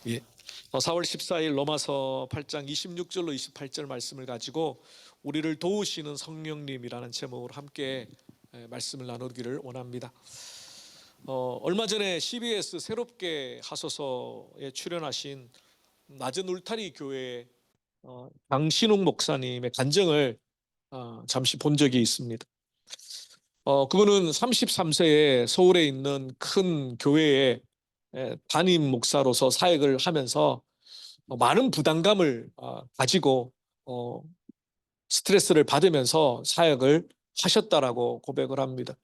예. 4월 14일 로마서 8장 26절로 28절 말씀을 가지고 우리를 도우시는 성령님이라는 제목으로 함께 말씀을 나누기를 원합니다. 얼마 전에 CBS 새롭게 하소서에 출연하신 낮은 울타리 교회 장신웅 목사님의 간증을 잠시 본 적이 있습니다. 그분은 33세에 서울에 있는 큰 교회에 담임 목사로서 사역을 하면서 많은 부담감을 가지고 스트레스를 받으면서 사역을 하셨다라고 고백을 합니다.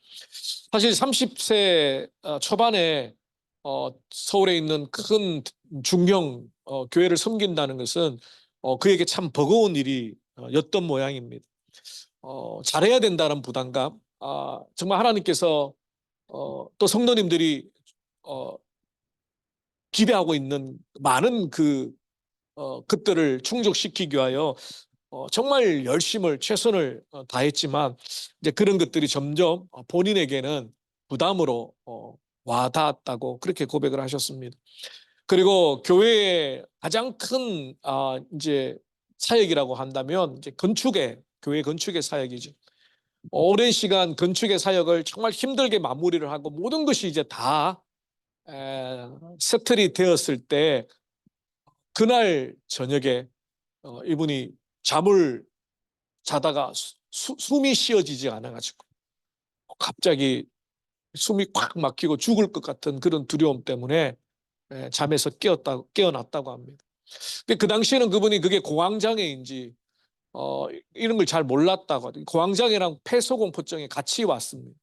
사실 30세 초반에 서울에 있는 큰 중형 교회를 섬긴다는 것은 그에게 참 버거운 일이었던 모양입니다. 잘해야 된다는 부담감, 정말 하나님께서 또 성도님들이 기대하고 있는 많은 것들을 충족시키기 위하여 정말 최선을 다했지만 이제 그런 것들이 점점 본인에게는 부담으로 와닿았다고 그렇게 고백을 하셨습니다. 그리고 교회의 가장 큰 이제 사역이라고 한다면 이제 교회 건축의 사역이죠. 오랜 시간 건축의 사역을 정말 힘들게 마무리를 하고 모든 것이 이제 다 세틀이 되었을 때 그날 저녁에 이분이 잠을 자다가 숨이 쉬어지지 않아가지고 갑자기 숨이 꽉 막히고 죽을 것 같은 그런 두려움 때문에 잠에서 깨어났다고 합니다. 그 당시에는 그분이 그게 공황장애인지 이런 걸 잘 몰랐다고 하더라고요. 공황장애랑 폐소공포증이 같이 왔습니다.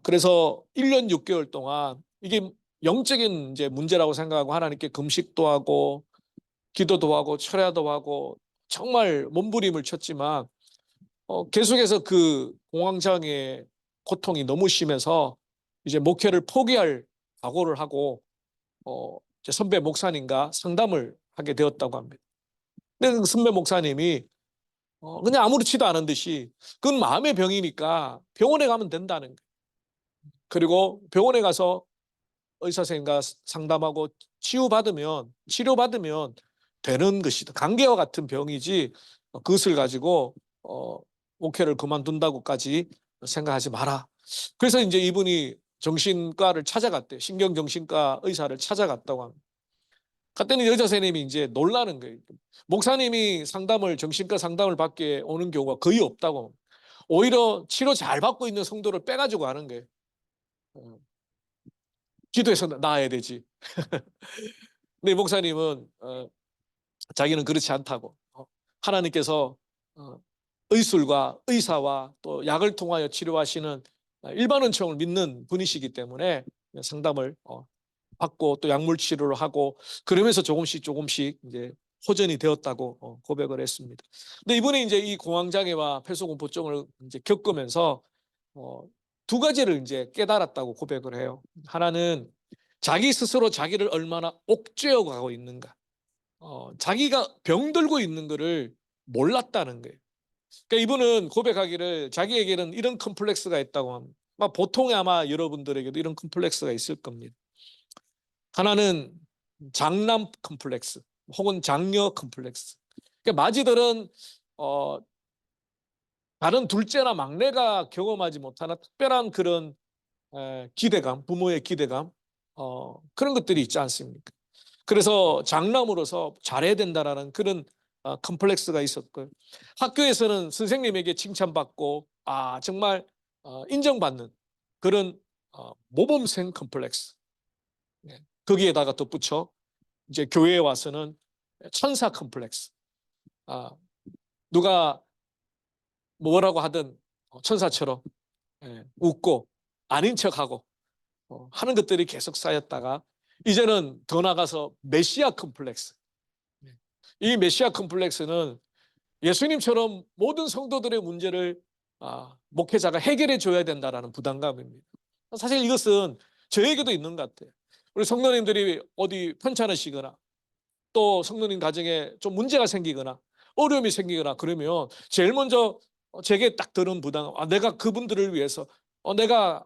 그래서 1년 6개월 동안 이게 영적인 이제 문제라고 생각하고 하나님께 금식도 하고 기도도 하고 철야도 하고 정말 몸부림을 쳤지만 계속해서 그 공황장애 고통이 너무 심해서 이제 목회를 포기할 각오를 하고 이제 선배 목사님과 상담을 하게 되었다고 합니다. 근데 그 선배 목사님이 그냥 아무렇지도 않은 듯이 그건 마음의 병이니까 병원에 가면 된다는 거예요. 그리고 병원에 가서 의사 선생님과 상담하고 치료받으면 되는 것이다. 감기와 같은 병이지 그것을 가지고 목회를 그만둔다고까지 생각하지 마라. 그래서 이제 이분이 정신과를 찾아갔대요. 신경정신과 의사를 찾아갔다고 합니다. 그때는 의사 선생님이 이제 놀라는 거예요. 목사님이 정신과 상담을 받게 오는 경우가 거의 없다고. 오히려 치료 잘 받고 있는 성도를 빼가지고 하는 거예요. 기도해서 나아야 되지. 근데 목사님은 자기는 그렇지 않다고. 하나님께서 의술과 의사와 또 약을 통하여 치료하시는 일반 은총을 믿는 분이시기 때문에 상담을 받고 또 약물 치료를 하고 그러면서 조금씩 이제 호전이 되었다고 고백을 했습니다. 근데 이분이 이제 이 공황장애와 폐소공포증을 이제 겪으면서 두 가지를 이제 깨달았다고 고백을 해요. 하나는 자기 스스로 자기를 얼마나 옥죄어 가고 있는가. 자기가 병들고 있는 것을 몰랐다는 거예요. 그러니까 이분은 고백하기를 자기에게는 이런 컴플렉스가 있다고 합니다. 보통의 아마 여러분들에게도 이런 컴플렉스가 있을 겁니다. 하나는 장남 컴플렉스 혹은 장녀 컴플렉스. 그러니까 마지들은 다른 둘째나 막내가 경험하지 못하는 특별한 그런 기대감, 부모의 기대감, 그런 것들이 있지 않습니까? 그래서 장남으로서 잘해야 된다라는 그런 컴플렉스가 있었고요. 학교에서는 선생님에게 칭찬받고 정말 인정받는 그런 모범생 컴플렉스. 네. 거기에다가 덧붙여 이제 교회에 와서는 천사 컴플렉스. 누가 뭐라고 하든 천사처럼 웃고 아닌 척하고 하는 것들이 계속 쌓였다가 이제는 더 나가서 메시아 컴플렉스. 이 메시아 컴플렉스는 예수님처럼 모든 성도들의 문제를 목회자가 해결해 줘야 된다는 부담감입니다. 사실 이것은 저에게도 있는 것 같아요. 우리 성도님들이 어디 편찮으시거나 또 성도님 가정에 좀 문제가 생기거나 어려움이 생기거나 그러면 제일 먼저 제게 딱 드는 부담, 내가 그분들을 위해서 내가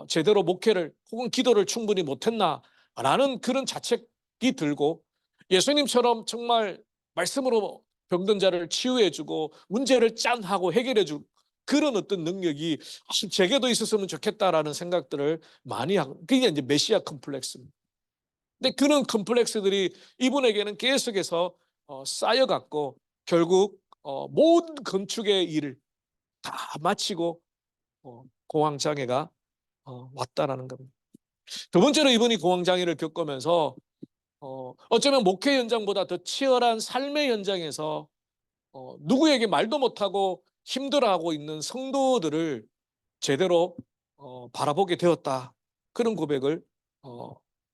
제대로 목회를 혹은 기도를 충분히 못했나 라는 그런 자책 들고 예수님처럼 정말 말씀으로 병든 자를 치유해주고 문제를 짠하고 해결해줄 그런 어떤 능력이 제게도 있었으면 좋겠다라는 생각들을 많이 하고, 그게 이제 메시아 컴플렉스입니다. 근데 그런 컴플렉스들이 이분에게는 계속해서 쌓여갔고 결국 모든 건축의 일을 다 마치고 공황장애가 왔다라는 겁니다. 두 번째로 이분이 공황장애를 겪으면서 어쩌면 목회 현장보다 더 치열한 삶의 현장에서 누구에게 말도 못하고 힘들어하고 있는 성도들을 제대로 바라보게 되었다. 그런 고백을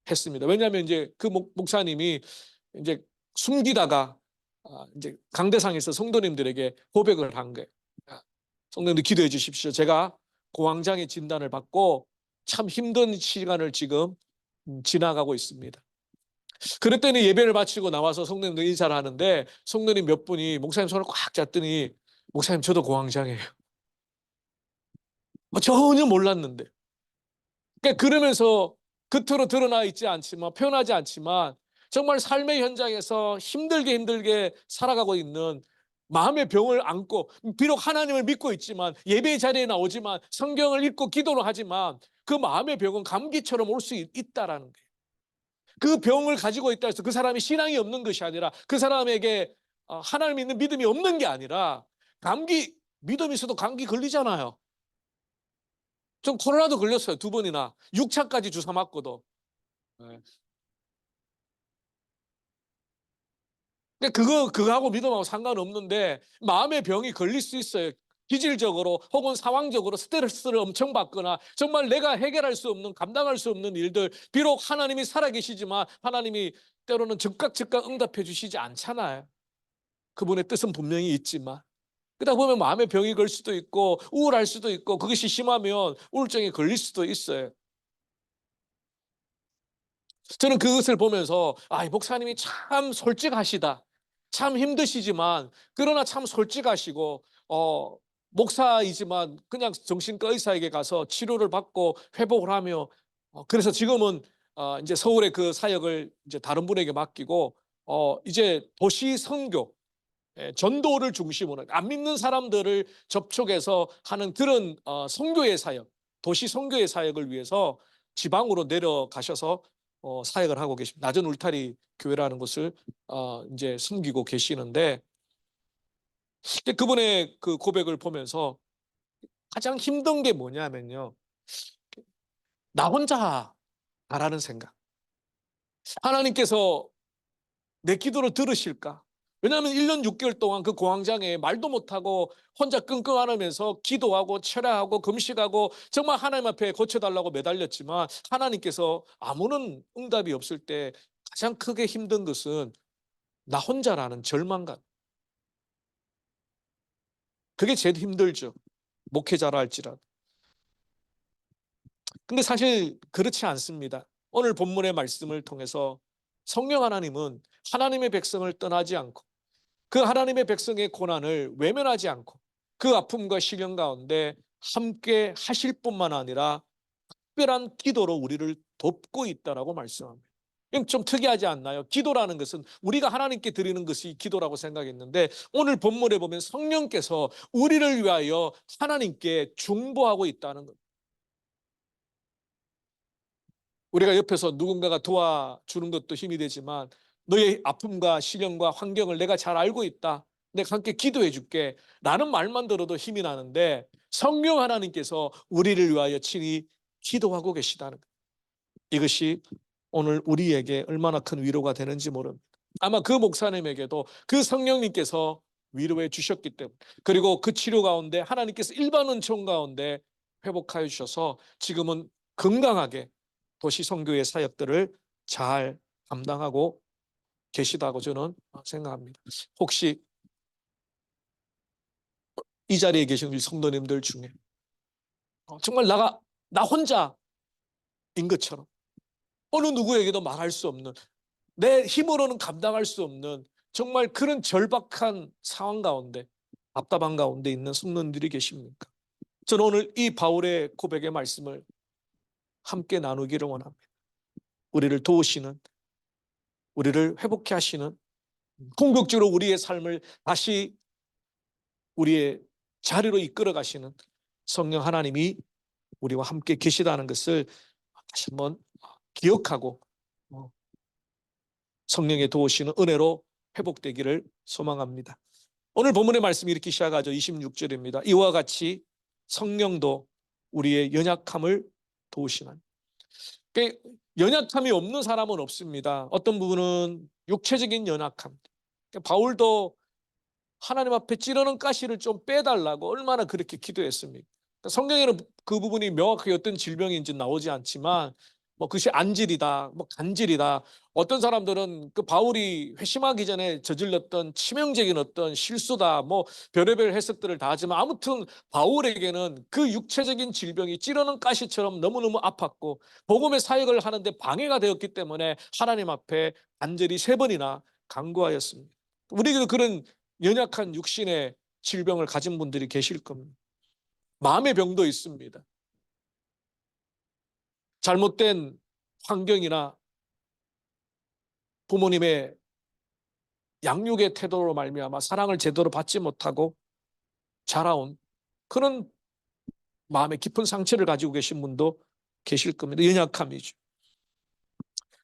했습니다. 왜냐하면 이제 그 목사님이 이제 숨기다가 이제 강대상에서 성도님들에게 고백을 한 거예요. 성도님들 기도해 주십시오. 제가 공황장애 진단을 받고 참 힘든 시간을 지금 지나가고 있습니다. 그랬더니 예배를 마치고 나와서 성도님들 인사를 하는데 성도님 몇 분이 목사님 손을 꽉 잡더니 목사님 저도 공황장애예요. 전혀 몰랐는데. 그러면서 겉으로 드러나 있지 않지만 표현하지 않지만 정말 삶의 현장에서 힘들게 살아가고 있는 마음의 병을 안고 비록 하나님을 믿고 있지만 예배 자리에 나오지만 성경을 읽고 기도를 하지만 그 마음의 병은 감기처럼 올 수 있다라는 거예요. 그 병을 가지고 있다 해서 그 사람이 신앙이 없는 것이 아니라 그 사람에게 하나님 믿는 믿음이 없는 게 아니라 감기 믿음이 있어도 감기 걸리잖아요. 전 코로나도 걸렸어요. 2번이나 6차까지 주사 맞고도. 네. 그거하고 믿음하고 상관없는데 마음의 병이 걸릴 수 있어요. 기질적으로 혹은 상황적으로 스트레스를 엄청 받거나 정말 내가 해결할 수 없는 감당할 수 없는 일들 비록 하나님이 살아계시지만 하나님이 때로는 즉각 응답해 주시지 않잖아요. 그분의 뜻은 분명히 있지만 그러다 보면 마음의 병이 걸 수도 있고 우울할 수도 있고 그것이 심하면 우울증이 걸릴 수도 있어요. 저는 그것을 보면서 이 목사님이 참 솔직하시다. 참 힘드시지만 그러나 참 솔직하시고 목사이지만 그냥 정신과 의사에게 가서 치료를 받고 회복을 하며 그래서 지금은 이제 서울의 그 사역을 이제 다른 분에게 맡기고 이제 도시 선교 전도를 중심으로 안 믿는 사람들을 접촉해서 하는 그런 선교의 사역, 도시 선교의 사역을 위해서 지방으로 내려가셔서 사역을 하고 계십니다. 낮은 울타리 교회라는 곳을 이제 섬기고 계시는데 그분의 그 고백을 보면서 가장 힘든 게 뭐냐면요. 나 혼자 가라는 생각. 하나님께서 내 기도를 들으실까? 왜냐하면 1년 6개월 동안 그 공황장애에 말도 못하고 혼자 끙끙 앓으면서 기도하고 철야하고 금식하고 정말 하나님 앞에 고쳐달라고 매달렸지만 하나님께서 아무런 응답이 없을 때 가장 크게 힘든 것은 나 혼자라는 절망감. 그게 제일 힘들죠. 목회자라 할지라도. 근데 사실 그렇지 않습니다. 오늘 본문의 말씀을 통해서 성령 하나님은 하나님의 백성을 떠나지 않고 그 하나님의 백성의 고난을 외면하지 않고 그 아픔과 시련 가운데 함께 하실 뿐만 아니라 특별한 기도로 우리를 돕고 있다라고 말씀합니다. 이건 좀 특이하지 않나요? 기도라는 것은 우리가 하나님께 드리는 것이 기도라고 생각했는데 오늘 본문에 보면 성령께서 우리를 위하여 하나님께 중보하고 있다는 것. 우리가 옆에서 누군가가 도와주는 것도 힘이 되지만 너의 아픔과 시련과 환경을 내가 잘 알고 있다. 내가 함께 기도해 줄게. 라는 말만 들어도 힘이 나는데 성령 하나님께서 우리를 위하여 친히 기도하고 계시다는 것. 이것이 오늘 우리에게 얼마나 큰 위로가 되는지 모릅니다. 아마 그 목사님에게도 그 성령님께서 위로해 주셨기 때문에 그리고 그 치료 가운데 하나님께서 일반 은총 가운데 회복하여 주셔서 지금은 건강하게 도시 선교의 사역들을 잘 감당하고 계시다고 저는 생각합니다. 혹시 이 자리에 계신 우리 성도님들 중에 정말 나 혼자인 것처럼 어느 누구에게도 말할 수 없는 내 힘으로는 감당할 수 없는 정말 그런 절박한 상황 가운데 답답한 가운데 있는 성도님들이 계십니까? 저는 오늘 이 바울의 고백의 말씀을 함께 나누기를 원합니다. 우리를 도우시는 우리를 회복해 하시는, 궁극적으로 우리의 삶을 다시 우리의 자리로 이끌어 가시는 성령 하나님이 우리와 함께 계시다는 것을 다시 한번 기억하고 성령의 도우시는 은혜로 회복되기를 소망합니다. 오늘 본문의 말씀이 이렇게 시작하죠. 26절입니다. 이와 같이 성령도 우리의 연약함을 도우시나니. 연약함이 없는 사람은 없습니다. 어떤 부분은 육체적인 연약함. 바울도 하나님 앞에 찌르는 가시를 좀 빼달라고 얼마나 그렇게 기도했습니까? 성경에는 그 부분이 명확하게 어떤 질병인지 나오지 않지만 뭐 그것이 안질이다, 뭐 간질이다. 어떤 사람들은 그 바울이 회심하기 전에 저질렀던 치명적인 어떤 실수다, 뭐 별의별 해석들을 다 하지만 아무튼 바울에게는 그 육체적인 질병이 찌르는 가시처럼 너무너무 아팠고 복음의 사역을 하는데 방해가 되었기 때문에 하나님 앞에 간절히 3번이나 간구하였습니다. 우리도 그런 연약한 육신의 질병을 가진 분들이 계실 겁니다. 마음의 병도 있습니다. 잘못된 환경이나 부모님의 양육의 태도로 말미암아 사랑을 제대로 받지 못하고 자라온 그런 마음의 깊은 상처를 가지고 계신 분도 계실 겁니다. 연약함이죠.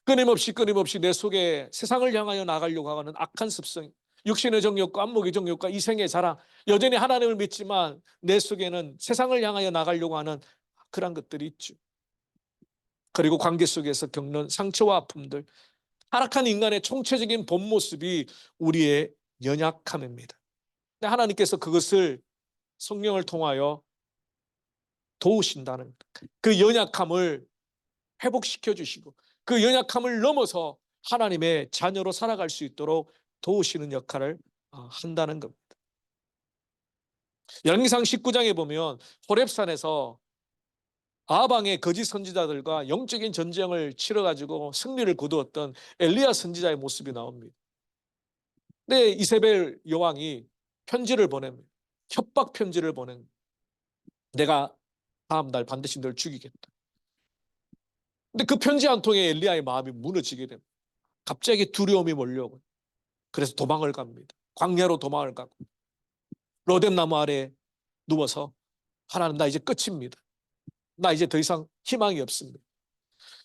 끊임없이 내 속에 세상을 향하여 나가려고 하는 악한 습성, 육신의 정욕과 안목의 정욕과 이생의 자랑, 여전히 하나님을 믿지만 내 속에는 세상을 향하여 나가려고 하는 그런 것들이 있죠. 그리고 관계 속에서 겪는 상처와 아픔들, 타락한 인간의 총체적인 본 모습이 우리의 연약함입니다. 근데 하나님께서 그것을 성령을 통하여 도우신다는, 그 연약함을 회복시켜 주시고 그 연약함을 넘어서 하나님의 자녀로 살아갈 수 있도록 도우시는 역할을 한다는 겁니다. 열왕기상 19장에 보면 호렙산에서 아방의 거짓 선지자들과 영적인 전쟁을 치러가지고 승리를 거두었던 엘리야 선지자의 모습이 나옵니다. 근데 이세벨 여왕이 편지를 보냅니다. 협박 편지를 보냅니다. 내가 다음 날 반드시 널 죽이겠다. 근데 그 편지 한 통에 엘리야의 마음이 무너지게 됩니다. 갑자기 두려움이 몰려오고 그래서 도망을 갑니다. 광야로 도망을 가고 로뎀 나무 아래에 누워서 하나님 나 이제 끝입니다. 나 이제 더 이상 희망이 없습니다.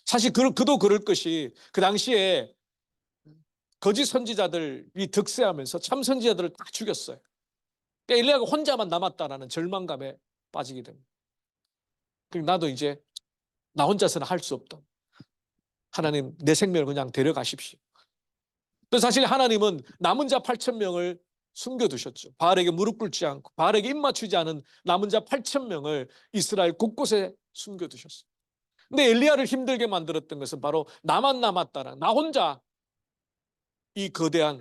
사실 그도 그럴 것이 그 당시에 거짓 선지자들이 득세하면서 참 선지자들을 다 죽였어요. 그러니까 엘리야가 혼자만 남았다라는 절망감에 빠지게 됩니다. 그리고 나도 이제 나 혼자서는 할 수 없다. 하나님 내 생명을 그냥 데려가십시오. 또 사실 하나님은 남은 자 8,000명을 숨겨두셨죠. 바알에게 무릎 꿇지 않고 바알에게 입맞추지 않은 남은 자 8,000명을 이스라엘 곳곳에 숨겨두셨어요. 근데 엘리야를 힘들게 만들었던 것은 바로 나만 남았다라, 나 혼자 이 거대한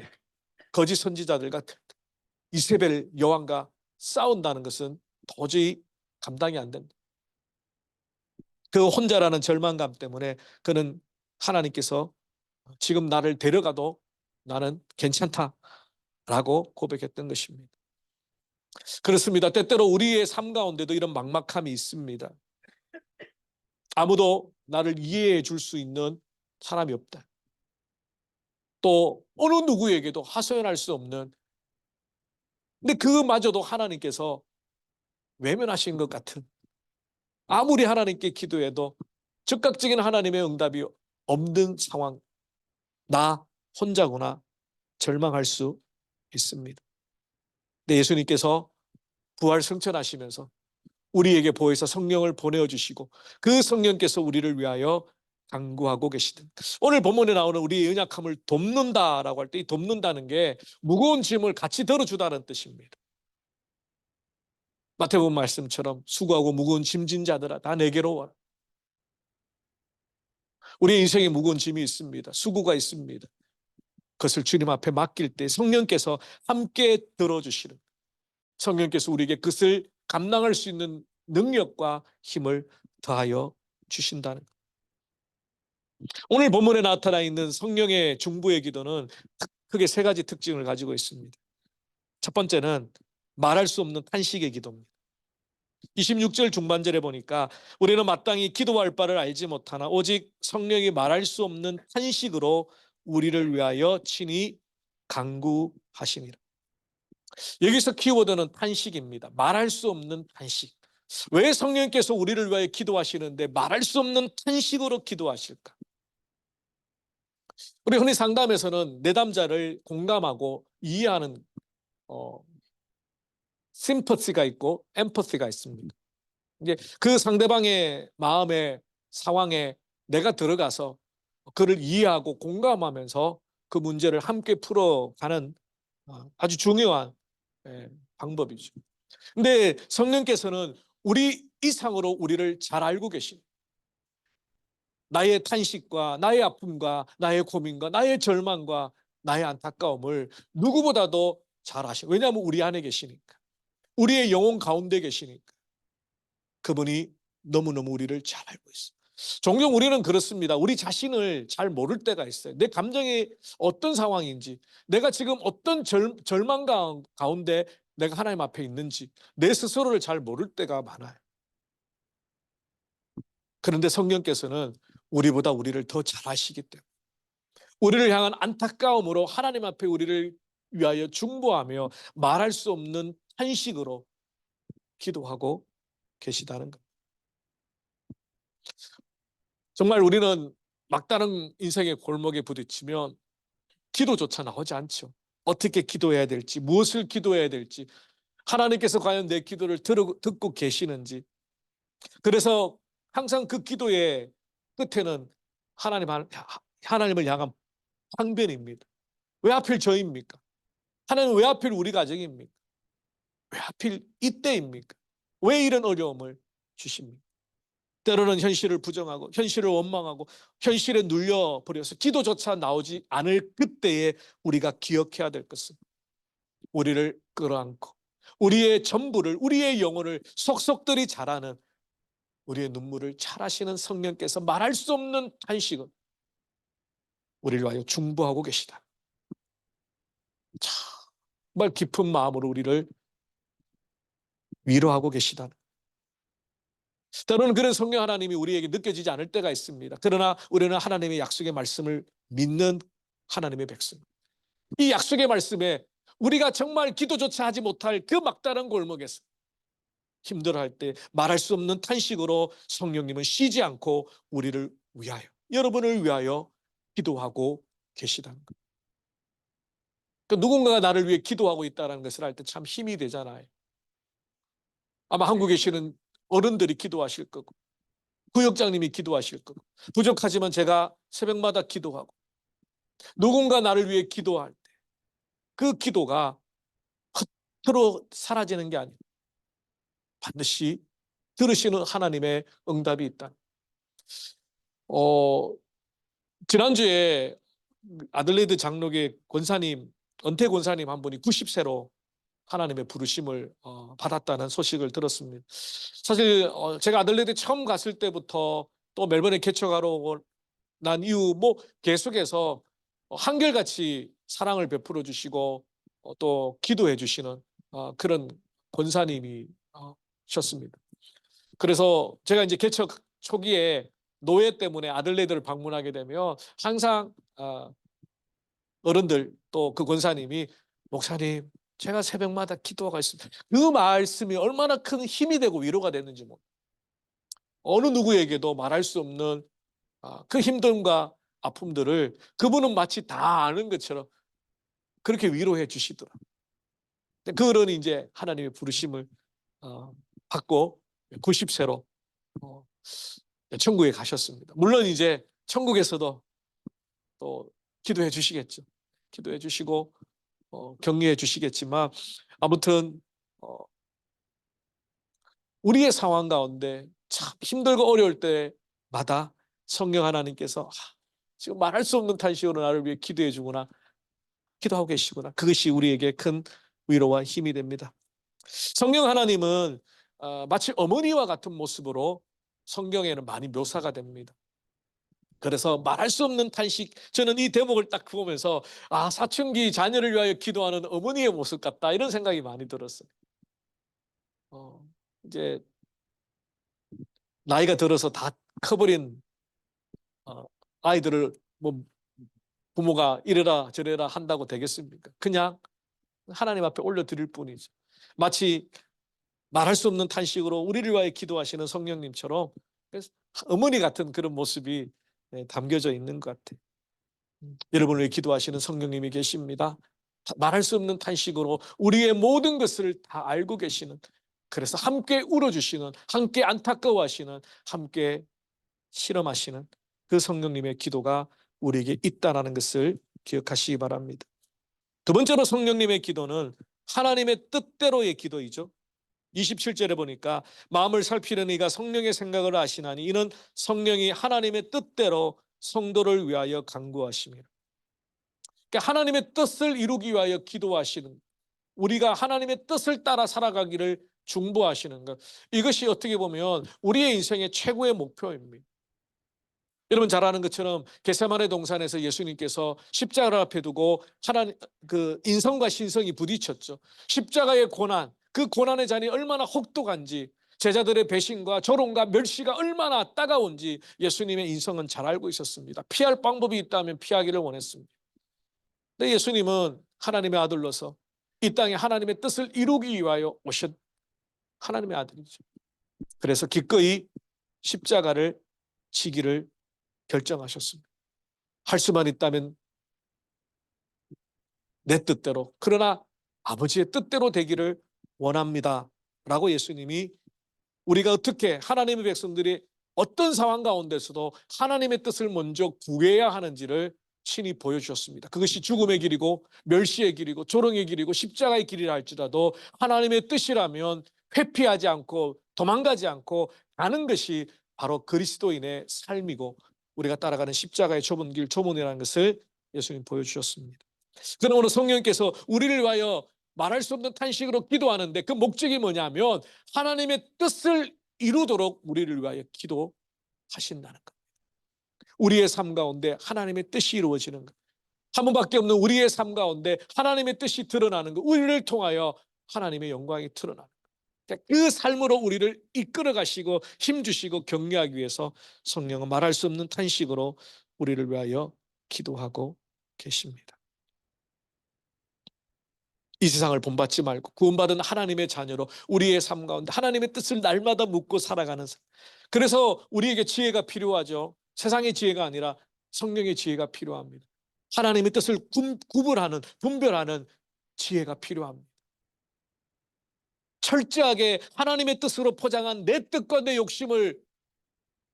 거짓 선지자들과 이세벨 여왕과 싸운다는 것은 도저히 감당이 안 된다. 그 혼자라는 절망감 때문에 그는 하나님께서 지금 나를 데려가도 나는 괜찮다라고 고백했던 것입니다. 그렇습니다. 때때로 우리의 삶 가운데도 이런 막막함이 있습니다. 아무도 나를 이해해 줄 수 있는 사람이 없다. 또 어느 누구에게도 하소연할 수 없는, 근데 그마저도 하나님께서 외면하신 것 같은, 아무리 하나님께 기도해도 즉각적인 하나님의 응답이 없는 상황, 나 혼자구나 절망할 수 있습니다. 근데 예수님께서 부활 승천하시면서 우리에게 보혜사 성령을 보내주시고 그 성령께서 우리를 위하여 간구하고 계시든, 오늘 본문에 나오는 우리의 연약함을 돕는다라고 할 때 이 돕는다는 게 무거운 짐을 같이 들어주다는 뜻입니다. 마태복음 말씀처럼 수고하고 무거운 짐진 자들아 다 내게로 와라. 우리의 인생에 무거운 짐이 있습니다. 수고가 있습니다. 그것을 주님 앞에 맡길 때 성령께서 함께 들어주시는, 성령께서 우리에게 그것을 감당할 수 있는 능력과 힘을 더하여 주신다는 것. 오늘 본문에 나타나 있는 성령의 중보의 기도는 크게 3가지 특징을 가지고 있습니다. 첫 번째는 말할 수 없는 탄식의 기도입니다. 26절 중반절에 보니까 우리는 마땅히 기도할 바를 알지 못하나 오직 성령이 말할 수 없는 탄식으로 우리를 위하여 친히 간구하시니라. 여기서 키워드는 탄식입니다. 말할 수 없는 탄식. 왜 성령께서 우리를 위하여 기도하시는데 말할 수 없는 탄식으로 기도하실까? 우리 흔히 상담에서는 내담자를 공감하고 이해하는 심퍼시가 있고 엠퍼시가 있습니다. 이제 그 상대방의 마음의 상황에 내가 들어가서 그를 이해하고 공감하면서 그 문제를 함께 풀어가는 아주 중요한 방법이죠. 근데 성령께서는 우리 이상으로 우리를 잘 알고 계십니다. 나의 탄식과 나의 아픔과 나의 고민과 나의 절망과 나의 안타까움을 누구보다도 잘 아셔. 왜냐하면 우리 안에 계시니까. 우리의 영혼 가운데 계시니까. 그분이 너무너무 우리를 잘 알고 있어요. 종종 우리는 그렇습니다. 우리 자신을 잘 모를 때가 있어요. 내 감정이 어떤 상황인지, 내가 지금 어떤 절망 가운데 내가 하나님 앞에 있는지 내 스스로를 잘 모를 때가 많아요. 그런데 성령께서는 우리보다 우리를 더 잘 아시기 때문에 우리를 향한 안타까움으로 하나님 앞에 우리를 위하여 중보하며 말할 수 없는 탄식으로 기도하고 계시다는 것. 정말 우리는 막다른 인생의 골목에 부딪히면 기도조차 나오지 않죠. 어떻게 기도해야 될지, 무엇을 기도해야 될지, 하나님께서 과연 내 기도를 듣고 계시는지. 그래서 항상 그 기도의 끝에는 하나님을 향한 항변입니다. 왜 하필 저입니까? 하나님 왜 하필 우리 가정입니까? 왜 하필 이때입니까? 왜 이런 어려움을 주십니까? 때로는 현실을 부정하고 현실을 원망하고 현실에 눌려버려서 기도조차 나오지 않을 그때에 우리가 기억해야 될 것은 우리를 끌어안고 우리의 전부를 우리의 영혼을 속속들이 자라는 우리의 눈물을 잘 아시는 성령께서 말할 수 없는 탄식은 우리를 위하여 중보하고 계시다. 정말 깊은 마음으로 우리를 위로하고 계시다. 때로는 그런 성령 하나님이 우리에게 느껴지지 않을 때가 있습니다. 그러나 우리는 하나님의 약속의 말씀을 믿는 하나님의 백성. 이 약속의 말씀에 우리가 정말 기도조차 하지 못할 그 막다른 골목에서 힘들어할 때 말할 수 없는 탄식으로 성령님은 쉬지 않고 우리를 위하여, 여러분을 위하여 기도하고 계시다는 것. 그러니까 누군가가 나를 위해 기도하고 있다는 것을 알 때 참 힘이 되잖아요. 아마 한국에 계시는 어른들이 기도하실 거고 구역장님이 기도하실 거고 부족하지만 제가 새벽마다 기도하고 누군가 나를 위해 기도할 때 그 기도가 헛으로 사라지는 게 아니고 반드시 들으시는 하나님의 응답이 있다. 지난주에 아들레이드 장로교 권사님, 은퇴 권사님 한 분이 90세로 하나님의 부르심을 받았다는 소식을 들었습니다. 사실 제가 아들레이드 처음 갔을 때부터 또 멜번에 개척하러 난 이후 뭐 계속해서 한결같이 사랑을 베풀어 주시고 또 기도해 주시는 그런 권사님이 셨습니다. 그래서 제가 이제 개척 초기에 노예 때문에 아들네들을 방문하게 되면 항상 어른들 또 그 권사님이 목사님 제가 새벽마다 기도가 있습니다. 그 말씀이 얼마나 큰 힘이 되고 위로가 됐는지 어느 누구에게도 말할 수 없는 그 힘듦과 아픔들을 그분은 마치 다 아는 것처럼 그렇게 위로해 주시더라. 그런 이제 하나님의 부르심을 받고 90세로 천국에 가셨습니다. 물론 이제 천국에서도 또 기도해 주시겠죠. 기도해 주시고 격려해 주시겠지만 아무튼 우리의 상황 가운데 참 힘들고 어려울 때마다 성령 하나님께서 지금 말할 수 없는 탄식으로 나를 위해 기도해 주구나. 기도하고 계시구나. 그것이 우리에게 큰 위로와 힘이 됩니다. 성령 하나님은 마치 어머니와 같은 모습으로 성경에는 많이 묘사가 됩니다. 그래서 말할 수 없는 탄식. 저는 이 대목을 딱 보면서 사춘기 자녀를 위하여 기도하는 어머니의 모습 같다 이런 생각이 많이 들었어요. 이제 나이가 들어서 다 커버린 아이들을 뭐 부모가 이래라 저래라 한다고 되겠습니까? 그냥 하나님 앞에 올려드릴 뿐이죠. 마치 말할 수 없는 탄식으로 우리를 위하여 기도하시는 성령님처럼 어머니 같은 그런 모습이 담겨져 있는 것 같아요. 여러분을 위해 기도하시는 성령님이 계십니다. 말할 수 없는 탄식으로 우리의 모든 것을 다 알고 계시는, 그래서 함께 울어주시는, 함께 안타까워하시는, 함께 실험하시는 그 성령님의 기도가 우리에게 있다는 것을 기억하시기 바랍니다. 두 번째로 성령님의 기도는 하나님의 뜻대로의 기도이죠. 27절에 보니까 마음을 살피는 이가 성령의 생각을 아시나니 이는 성령이 하나님의 뜻대로 성도를 위하여 간구하심이라. 그러니까 하나님의 뜻을 이루기 위하여 기도하시는, 우리가 하나님의 뜻을 따라 살아가기를 중보하시는 것, 이것이 어떻게 보면 우리의 인생의 최고의 목표입니다. 여러분 잘 아는 것처럼 겟세마네 동산에서 예수님께서 십자가를 앞에 두고 하나님 그 인성과 신성이 부딪혔죠. 십자가의 고난, 그 고난의 잔이 얼마나 혹독한지, 제자들의 배신과 조롱과 멸시가 얼마나 따가운지 예수님의 인성은 잘 알고 있었습니다. 피할 방법이 있다면 피하기를 원했습니다. 근데 예수님은 하나님의 아들로서 이 땅에 하나님의 뜻을 이루기 위하여 오신 하나님의 아들이죠. 그래서 기꺼이 십자가를 지기를 결정하셨습니다. 할 수만 있다면 내 뜻대로, 그러나 아버지의 뜻대로 되기를 원합니다 라고 예수님이, 우리가 어떻게 하나님의 백성들이 어떤 상황 가운데서도 하나님의 뜻을 먼저 구해야 하는지를 친히 보여주셨습니다. 그것이 죽음의 길이고 멸시의 길이고 조롱의 길이고 십자가의 길이라 할지라도 하나님의 뜻이라면 회피하지 않고 도망가지 않고 가는 것이 바로 그리스도인의 삶이고 우리가 따라가는 십자가의 좁은 길, 좁은이라는 것을 예수님 보여주셨습니다. 그러나 오늘 성령께서 우리를 위하여 말할 수 없는 탄식으로 기도하는데 그 목적이 뭐냐면 하나님의 뜻을 이루도록 우리를 위하여 기도하신다는 것. 우리의 삶 가운데 하나님의 뜻이 이루어지는 것. 한 번밖에 없는 우리의 삶 가운데 하나님의 뜻이 드러나는 것. 우리를 통하여 하나님의 영광이 드러나는 것. 그 삶으로 우리를 이끌어 가시고 힘주시고 격려하기 위해서 성령은 말할 수 없는 탄식으로 우리를 위하여 기도하고 계십니다. 이 세상을 본받지 말고 구원받은 하나님의 자녀로 우리의 삶 가운데 하나님의 뜻을 날마다 묻고 살아가는 삶. 그래서 우리에게 지혜가 필요하죠. 세상의 지혜가 아니라 성령의 지혜가 필요합니다. 하나님의 뜻을 구분하는, 분별하는 지혜가 필요합니다. 철저하게 하나님의 뜻으로 포장한 내 뜻과 내 욕심을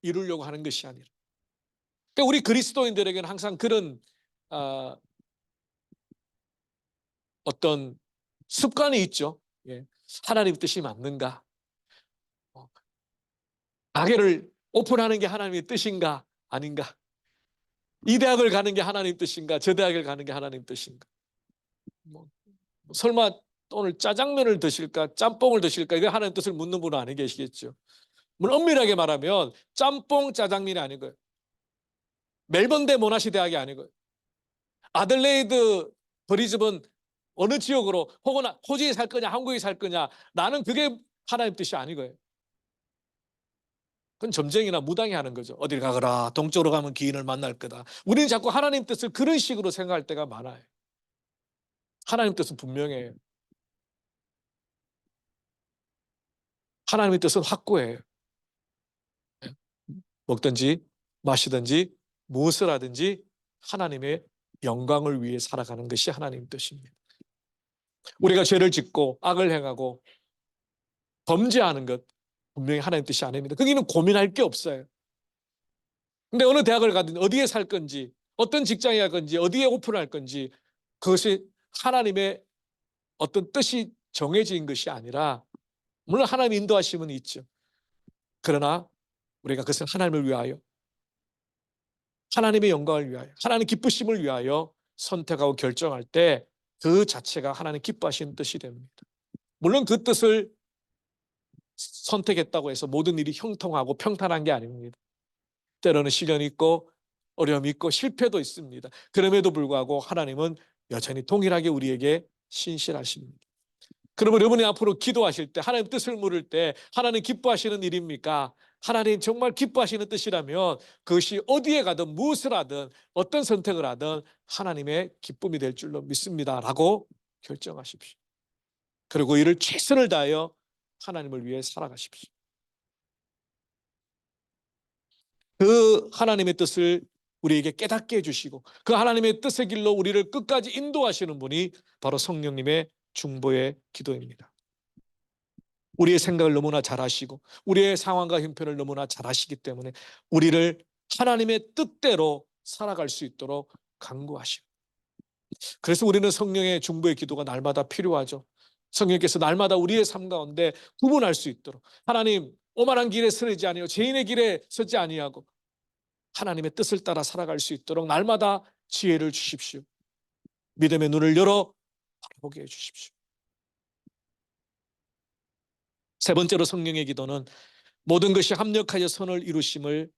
이루려고 하는 것이 아니라, 그러니까 우리 그리스도인들에게는 항상 그런 어떤 습관이 있죠. 예. 하나님 뜻이 맞는가? 가게를 오픈하는 게 하나님의 뜻인가? 아닌가? 이 대학을 가는 게 하나님 뜻인가? 저 대학을 가는 게 하나님 뜻인가? 설마 오늘 짜장면을 드실까? 짬뽕을 드실까? 이게 하나님 뜻을 묻는 분은 아니 계시겠죠. 물론 엄밀하게 말하면 짬뽕 짜장면이 아니고요. 멜번대 모나시 대학이 아니고요. 아들레이드 브리즈번 어느 지역으로, 혹은 호주에 살 거냐 한국에 살 거냐, 나는 그게 하나님 뜻이 아니고요. 그건 점쟁이나 무당이 하는 거죠. 어딜 가거라, 동쪽으로 가면 기인을 만날 거다. 우리는 자꾸 하나님 뜻을 그런 식으로 생각할 때가 많아요. 하나님 뜻은 분명해요. 하나님의 뜻은 확고해요. 먹든지 마시든지 무엇을 하든지 하나님의 영광을 위해 살아가는 것이 하나님의 뜻입니다. 우리가 죄를 짓고 악을 행하고 범죄하는 것 분명히 하나님 뜻이 아닙니다. 거기는 고민할 게 없어요. 근데 어느 대학을 가든 어디에 살 건지, 어떤 직장에 갈 건지, 어디에 오픈할 건지, 그것이 하나님의 어떤 뜻이 정해진 것이 아니라, 물론 하나님 인도하심은 있죠. 그러나 우리가 그것을 하나님을 위하여, 하나님의 영광을 위하여, 하나님 기쁘심을 위하여 선택하고 결정할 때 그 자체가 하나님 기뻐하시는 뜻이 됩니다. 물론 그 뜻을 선택했다고 해서 모든 일이 형통하고 평탄한 게 아닙니다. 때로는 시련이 있고 어려움이 있고 실패도 있습니다. 그럼에도 불구하고 하나님은 여전히 동일하게 우리에게 신실하십니다. 그러면 여러분이 앞으로 기도하실 때, 하나님 뜻을 물을 때 하나님 기뻐하시는 일입니까? 하나님 정말 기뻐하시는 뜻이라면 그것이 어디에 가든 무엇을 하든 어떤 선택을 하든 하나님의 기쁨이 될 줄로 믿습니다라고 결정하십시오. 그리고 이를 최선을 다하여 하나님을 위해 살아가십시오. 그 하나님의 뜻을 우리에게 깨닫게 해주시고 그 하나님의 뜻의 길로 우리를 끝까지 인도하시는 분이 바로 성령님의 중보의 기도입니다. 우리의 생각을 너무나 잘 아시고 우리의 상황과 형편을 너무나 잘 아시기 때문에 우리를 하나님의 뜻대로 살아갈 수 있도록 간구하시고, 그래서 우리는 성령의 중보의 기도가 날마다 필요하죠. 성령께서 날마다 우리의 삶 가운데 구분할 수 있도록, 하나님 오만한 길에 서지 아니하고 죄인의 길에 서지 아니하고 하나님의 뜻을 따라 살아갈 수 있도록 날마다 지혜를 주십시오. 믿음의 눈을 열어 바라보게 해주십시오. 세 번째로 성령의 기도는 모든 것이 합력하여 선을 이루심을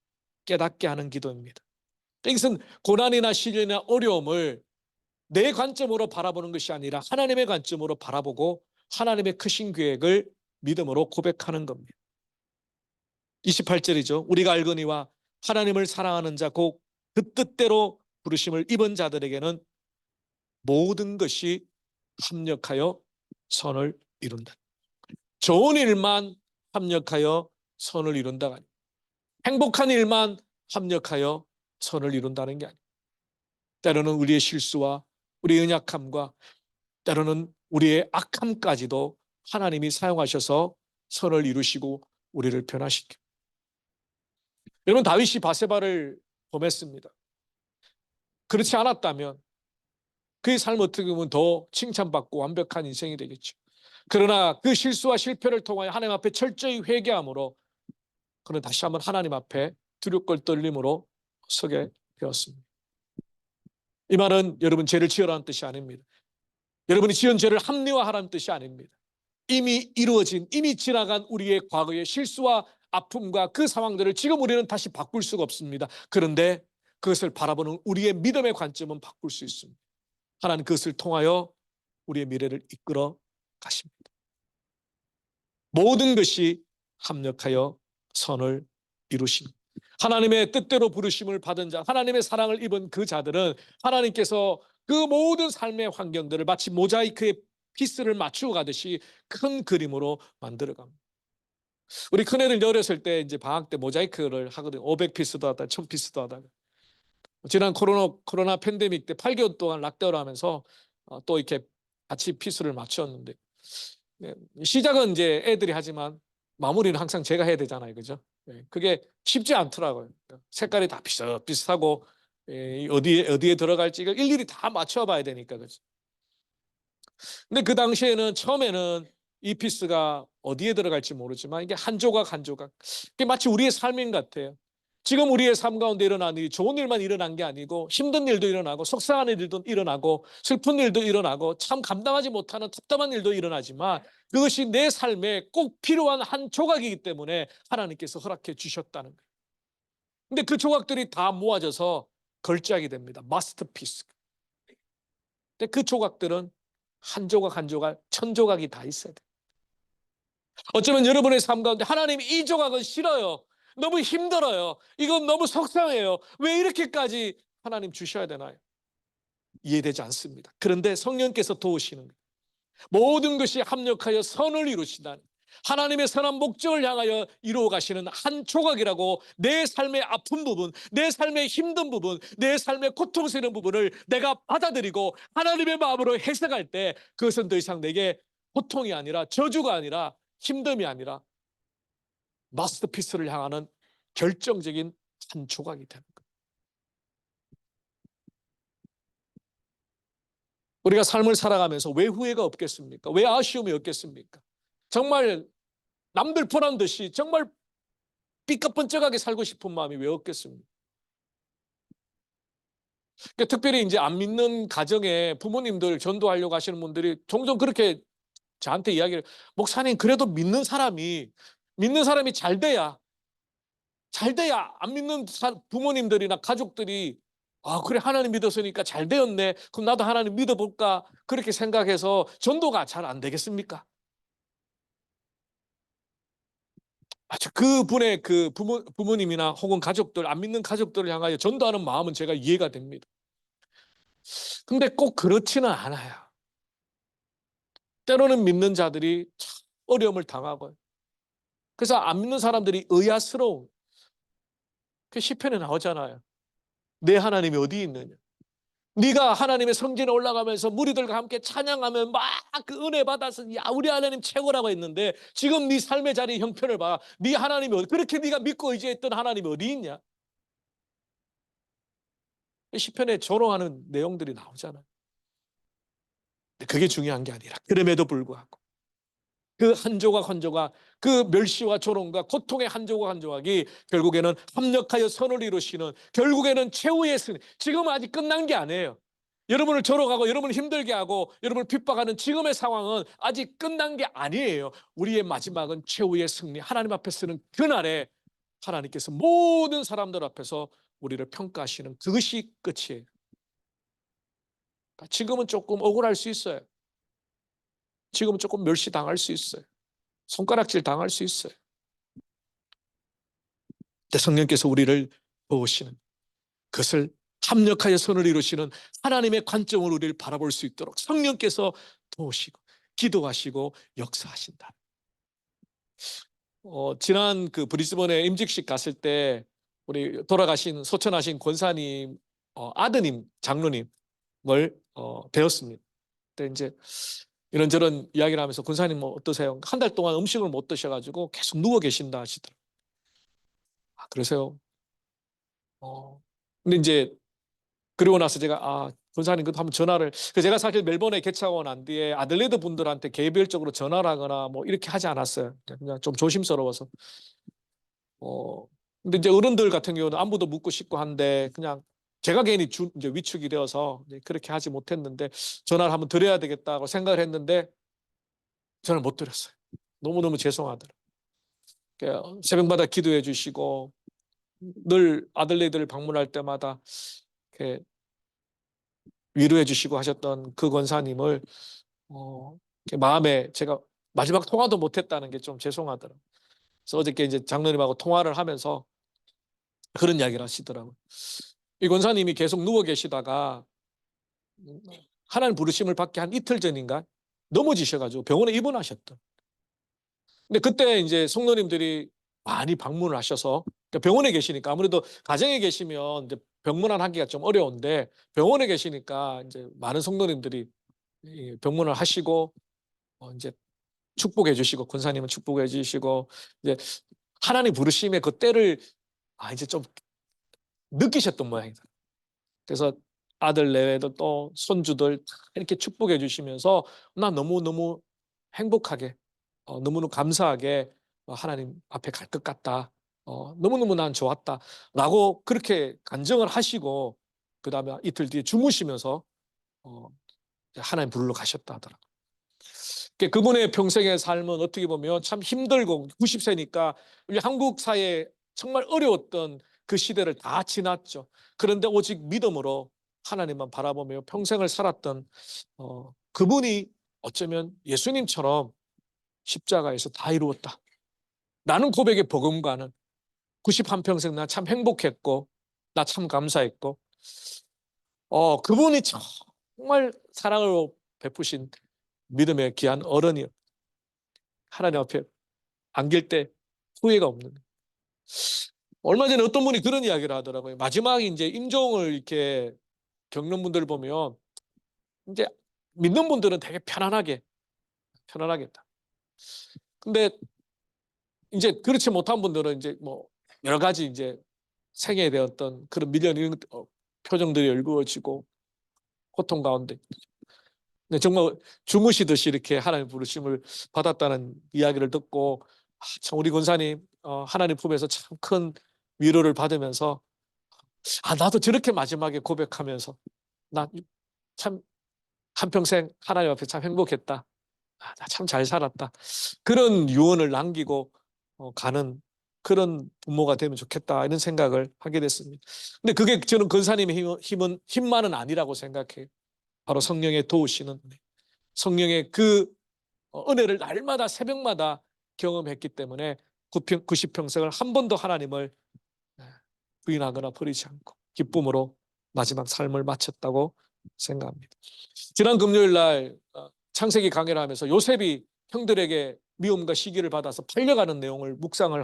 깨닫게 하는 기도입니다. 이것은 고난이나 시련이나 어려움을 내 관점으로 바라보는 것이 아니라 하나님의 관점으로 바라보고 하나님의 크신 계획을 믿음으로 고백하는 겁니다. 28절이죠. 우리가 알거니와 하나님을 사랑하는 자 곧 그 뜻대로 부르심을 입은 자들에게는 모든 것이 합력하여 선을 이룬다. 좋은 일만 합력하여 선을 이룬다가 아니에요. 행복한 일만 합력하여 선을 이룬다는 게 아니에요. 때로는 우리의 실수와 우리의 연약함과 때로는 우리의 악함까지도 하나님이 사용하셔서 선을 이루시고 우리를 변화시켜요. 여러분, 다윗이 바세바를 범했습니다. 그렇지 않았다면 그의 삶 어떻게 보면 더 칭찬받고 완벽한 인생이 되겠죠. 그러나 그 실수와 실패를 통하여 하나님 앞에 철저히 회개함으로 그는 다시 한번 하나님 앞에 두렵고 떨림으로 서게 되었습니다. 이 말은 여러분 죄를 지으라는 뜻이 아닙니다. 여러분이 지은 죄를 합리화하라는 뜻이 아닙니다. 이미 이루어진, 이미 지나간 우리의 과거의 실수와 아픔과 그 상황들을 지금 우리는 다시 바꿀 수가 없습니다. 그런데 그것을 바라보는 우리의 믿음의 관점은 바꿀 수 있습니다. 하나님 그것을 통하여 우리의 미래를 이끌어 가십니다. 모든 것이 합력하여 선을 이루십니다. 하나님의 뜻대로 부르심을 받은 자, 하나님의 사랑을 입은 그 자들은 하나님께서 그 모든 삶의 환경들을 마치 모자이크의 피스를 맞추어 가듯이 큰 그림으로 만들어 갑니다. 우리 큰애들 어렸을 때 이제 방학 때 모자이크를 하거든요. 500피스도 하다가 1000피스도 하다가. 지난 코로나 팬데믹 때 8개월 동안 락다운 하면서 또 이렇게 같이 피스를 맞추었는데, 시작은 이제 애들이 하지만 마무리는 항상 제가 해야 되잖아요. 그죠? 그게 쉽지 않더라고요. 색깔이 다 비슷하고 어디에 들어갈지 일일이 다 맞춰봐야 되니까. 그죠? 근데 그 당시에는 처음에는 이 피스가 어디에 들어갈지 모르지만 이게 한 조각 한 조각, 이게 마치 우리의 삶인 같아요. 지금 우리의 삶 가운데 일어난 일이 좋은 일만 일어난 게 아니고 힘든 일도 일어나고 속상한 일도 일어나고 슬픈 일도 일어나고 참 감당하지 못하는 답답한 일도 일어나지만 그것이 내 삶에 꼭 필요한 한 조각이기 때문에 하나님께서 허락해 주셨다는 거예요. 근데 그 조각들이 다 모아져서 걸작이 됩니다. 마스터피스. 근데 그 조각들은 한 조각 한 조각 1000조각이 다 있어야 돼요. 어쩌면 여러분의 삶 가운데 하나님 이 조각은 싫어요. 너무 힘들어요. 이건 너무 속상해요. 왜 이렇게까지 하나님 주셔야 되나요? 이해되지 않습니다. 그런데 성령께서 도우시는 거예요. 모든 것이 합력하여 선을 이루시다니, 하나님의 선한 목적을 향하여 이루어 가시는 한 조각이라고 내 삶의 아픈 부분, 내 삶의 힘든 부분, 내 삶의 고통스러운 부분을 내가 받아들이고 하나님의 마음으로 해석할 때 그것은 더 이상 내게 고통이 아니라 저주가 아니라 힘듦이 아니라 마스터피스를 향하는 결정적인 한 조각이 되는 거예요. 우리가 삶을 살아가면서 왜 후회가 없겠습니까? 왜 아쉬움이 없겠습니까? 정말 남들 보란 듯이 정말 삐까뻔쩍하게 살고 싶은 마음이 왜 없겠습니까? 그러니까 특별히 이제 안 믿는 가정에 부모님들 전도하려고 하시는 분들이 종종 그렇게 저한테 이야기를, 목사님 그래도 믿는 사람이 잘 돼야 안 믿는 부모님들이나 가족들이 그래 하나님 믿었으니까 잘 되었네, 그럼 나도 하나님 믿어볼까, 그렇게 생각해서 전도가 잘 안 되겠습니까? 그분의 그 부모님이나 혹은 가족들, 안 믿는 가족들을 향하여 전도하는 마음은 제가 이해가 됩니다. 근데 꼭 그렇지는 않아요. 때로는 믿는 자들이 참 어려움을 당하고, 그래서 안 믿는 사람들이 의아스러운, 그 시편에 나오잖아요. 내 하나님이 어디 있느냐. 네가 하나님의 성전에 올라가면서 무리들과 함께 찬양하면 막 그 은혜 받아서 야 우리 하나님 최고라고 했는데 지금 네 삶의 자리 형편을 봐. 네 하나님이 그렇게 네가 믿고 의지했던 하나님이 어디 있냐. 시편에 조롱하는 내용들이 나오잖아요. 그게 중요한 게 아니라 그럼에도 불구하고 그 한 조각 한 조각, 그 멸시와 조롱과 고통의 한 조각 한 조각이 결국에는 합력하여 선을 이루시는, 결국에는 최후의 승리. 지금은 아직 끝난 게 아니에요. 여러분을 조롱하고 여러분을 힘들게 하고 여러분을 핍박하는 지금의 상황은 아직 끝난 게 아니에요. 우리의 마지막은 최후의 승리. 하나님 앞에 서는 그날에 하나님께서 모든 사람들 앞에서 우리를 평가하시는 그것이 끝이에요. 지금은 조금 억울할 수 있어요. 지금은 조금 멸시당할 수 있어요. 손가락질 당할 수 있어요. 근데 성령께서 우리를 도우시는, 그것을 합력하여 선을 이루시는 하나님의 관점으로 우리를 바라볼 수 있도록 성령께서 도우시고 기도하시고 역사하신다. 지난 그 브리스번에 임직식 갔을 때 우리 돌아가신 소천하신 권사님 아드님 장로님을 배웠습니다. 근데 이제 이런저런 이야기를 하면서 권사님 뭐 어떠세요? 한 달 동안 음식을 못 드셔가지고 계속 누워 계신다 하시더라고요. 그러세요? 근데 이제 그리고 나서 제가 권사님 그 한번 전화를, 제가 사실 멜번에 개차고 난 뒤에 아들레드 분들한테 개별적으로 전화를 하거나 뭐 이렇게 하지 않았어요. 그냥 좀 조심스러워서. 근데 이제 어른들 같은 경우는 안부도 묻고 싶고 한데 그냥 제가 괜히 이제 위축이 되어서 그렇게 하지 못했는데 전화를 한번 드려야 되겠다고 생각을 했는데 전화를 못 드렸어요. 너무너무 죄송하더라고요. 새벽마다 기도해 주시고 늘 아들네들 방문할 때마다 이렇게 위로해 주시고 하셨던 그 권사님을 마음에 제가 마지막 통화도 못했다는 게 좀 죄송하더라고요. 그래서 어저께 이제 장로님하고 통화를 하면서 그런 이야기를 하시더라고요. 이 권사님이 계속 누워 계시다가 하나님 부르심을 받기 한 이틀 전인가 넘어지셔가지고 병원에 입원하셨던. 근데 그때 이제 성도님들이 많이 방문을 하셔서, 그러니까 병원에 계시니까 아무래도 가정에 계시면 이제 병문안 하기가 좀 어려운데 병원에 계시니까 이제 많은 성도님들이 병문을 하시고 이제 축복해 주시고 권사님은 축복해 주시고 이제 하나님 부르심의 그 때를 이제 좀 느끼셨던 모양이다. 그래서 아들 내외도 또 손주들 이렇게 축복해 주시면서 나 너무너무 행복하게 너무너무 감사하게 하나님 앞에 갈 것 같다. 너무너무 난 좋았다. 라고 그렇게 간증을 하시고 그 다음에 이틀 뒤에 주무시면서 하나님 부르러 가셨다 하더라고요. 그분의 평생의 삶은 어떻게 보면 참 힘들고 90세니까 우리 한국 사회에 정말 어려웠던 그 시대를 다 지났죠. 그런데 오직 믿음으로 하나님만 바라보며 평생을 살았던 그분이 어쩌면 예수님처럼 십자가에서 다 이루었다. 라는 고백의 복음과는 91평생 나 참 행복했고 나 참 감사했고 그분이 정말 사랑을 베푸신 믿음의 귀한 어른이요. 하나님 앞에 안길 때 후회가 없는. 얼마 전에 어떤 분이 그런 이야기를 하더라고요. 마지막에 이제 임종을 이렇게 겪는 분들을 보면 이제 믿는 분들은 되게 편안하겠다. 근데 이제 그렇지 못한 분들은 이제 뭐 여러 가지 이제 생애에 대었던 그런 미련 이런 표정들이 얼굴어지고 고통 가운데. 근데 정말 주무시듯이 이렇게 하나님 부르심을 받았다는 이야기를 듣고 참 우리 권사님 하나님 품에서 참 큰 위로를 받으면서 나도 저렇게 마지막에 고백하면서 나 참 한평생 하나님 앞에 참 행복했다. 나 참 잘 살았다. 그런 유언을 남기고 가는 그런 부모가 되면 좋겠다 이런 생각을 하게 됐습니다. 근데 그게 저는 권사님의 힘만은 아니라고 생각해요. 바로 성령의 도우시는 은혜. 성령의 그 은혜를 날마다 새벽마다 경험했기 때문에 90평생을 한 번도 하나님을 부인하거나 버리지 않고 기쁨으로 마지막 삶을 마쳤다고 생각합니다. 지난 금요일 날 창세기 강해를 하면서 요셉이 형들에게 미움과 시기를 받아서 팔려가는 내용을 묵상을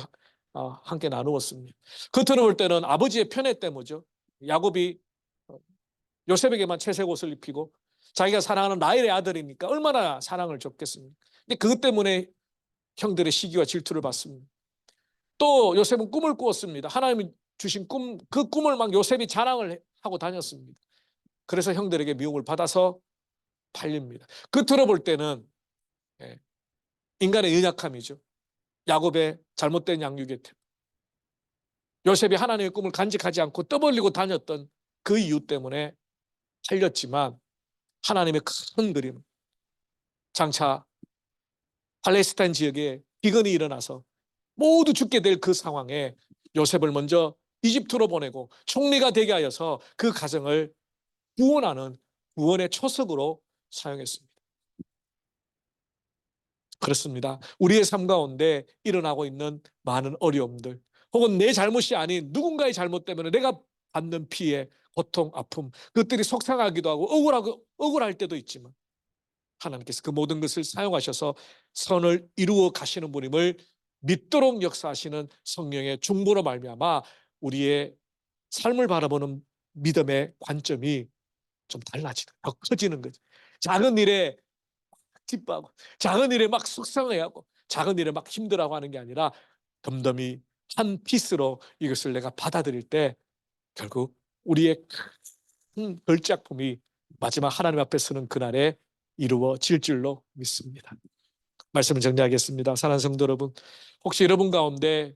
함께 나누었습니다. 겉으로 볼 때는 아버지의 편애 때문이죠. 야곱이 요셉에게만 채색 옷을 입히고 자기가 사랑하는 라헬의 아들이니까 얼마나 사랑을 줬겠습니까? 근데 그것 때문에 형들의 시기와 질투를 받습니다. 또 요셉은 꿈을 꾸었습니다. 하나님이 주신 꿈, 그 꿈을 막 요셉이 자랑을 하고 다녔습니다. 그래서 형들에게 미움을 받아서 팔립니다. 겉으로 볼 때는 인간의 연약함이죠. 야곱의 잘못된 양육의 태도. 요셉이 하나님의 꿈을 간직하지 않고 떠벌리고 다녔던 그 이유 때문에 팔렸지만 하나님의 큰 그림, 장차 팔레스타인 지역에 비건이 일어나서 모두 죽게 될 그 상황에 요셉을 먼저 이집트로 보내고 총리가 되게 하여서 그 가정을 구원하는 구원의 초석으로 사용했습니다. 그렇습니다. 우리의 삶 가운데 일어나고 있는 많은 어려움들, 혹은 내 잘못이 아닌 누군가의 잘못 때문에 내가 받는 피해, 고통, 아픔, 그것들이 속상하기도 하고 억울할 때도 있지만 하나님께서 그 모든 것을 사용하셔서 선을 이루어 가시는 분임을 믿도록 역사하시는 성령의 중보로 말미암아 우리의 삶을 바라보는 믿음의 관점이 좀 달라지는, 더 커지는 거죠. 작은 일에 기뻐하고 작은 일에 막 속상해하고 작은 일에 막 힘들어하고 하는 게 아니라 덤덤히 한 피스로 이것을 내가 받아들일 때 결국 우리의 큰 걸작품이 마지막 하나님 앞에 서는 그날에 이루어질 줄로 믿습니다. 말씀을 정리하겠습니다. 사랑하는 성도 여러분, 혹시 여러분 가운데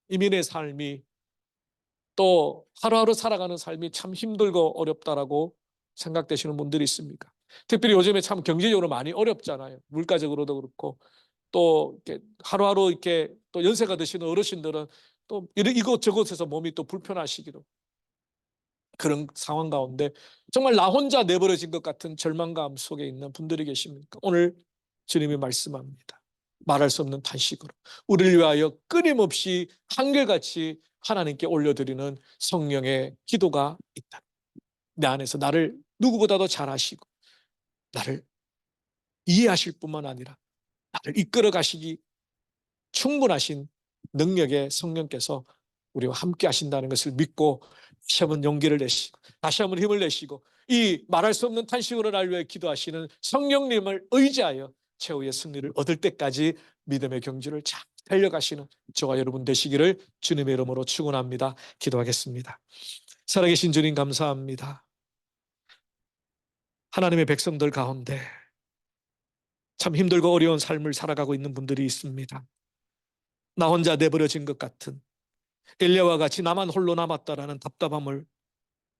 이민의 삶이 또 하루하루 살아가는 삶이 참 힘들고 어렵다라고 생각되시는 분들이 있습니까? 특별히 요즘에 참 경제적으로 많이 어렵잖아요. 물가적으로도 그렇고 또 이렇게 하루하루 이렇게 또 연세가 드시는 어르신들은 또 이곳저곳에서 몸이 또 불편하시기도 그런 상황 가운데 정말 나 혼자 내버려진 것 같은 절망감 속에 있는 분들이 계십니까? 오늘 주님이 말씀합니다. 말할 수 없는 탄식으로 우리를 위하여 끊임없이 한결같이 하나님께 올려드리는 성령의 기도가 있다. 내 안에서 나를 누구보다도 잘 아시고 나를 이해하실 뿐만 아니라 나를 이끌어 가시기 충분하신 능력의 성령께서 우리와 함께 하신다는 것을 믿고 다시 한번 용기를 내시고 다시 한번 힘을 내시고 이 말할 수 없는 탄식으로 날 위해 기도하시는 성령님을 의지하여 최후의 승리를 얻을 때까지 믿음의 경주를 잘 달려가시는 저와 여러분 되시기를 주님의 이름으로 축원합니다. 기도하겠습니다. 살아계신 주님 감사합니다. 하나님의 백성들 가운데 참 힘들고 어려운 삶을 살아가고 있는 분들이 있습니다. 나 혼자 내버려진 것 같은 엘리야와 같이 나만 홀로 남았다라는 답답함을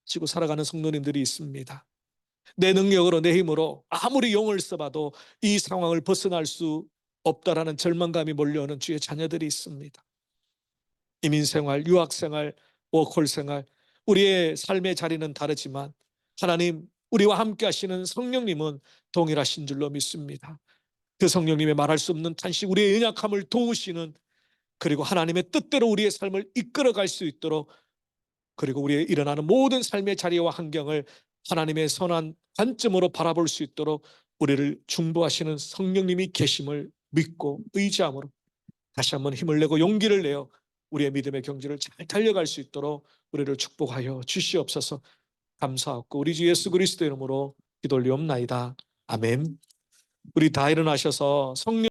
지고 살아가는 성도님들이 있습니다. 내 능력으로 내 힘으로 아무리 용을 써봐도 이 상황을 벗어날 수 없다라는 절망감이 몰려오는 주의 자녀들이 있습니다. 이민생활, 유학생활, 워크홀생활 우리의 삶의 자리는 다르지만 하나님 우리와 함께 하시는 성령님은 동일하신 줄로 믿습니다. 그 성령님의 말할 수 없는 탄식 우리의 연약함을 도우시는 그리고 하나님의 뜻대로 우리의 삶을 이끌어갈 수 있도록 그리고 우리의 일어나는 모든 삶의 자리와 환경을 하나님의 선한 관점으로 바라볼 수 있도록 우리를 중보하시는 성령님이 계심을 믿고 의지함으로 다시 한번 힘을 내고 용기를 내어 우리의 믿음의 경주를 잘 달려갈 수 있도록 우리를 축복하여 주시옵소서. 감사하고 우리 주 예수 그리스도 이름으로 기도 올리옵나이다. 아멘. 우리 다 일어나셔서 성령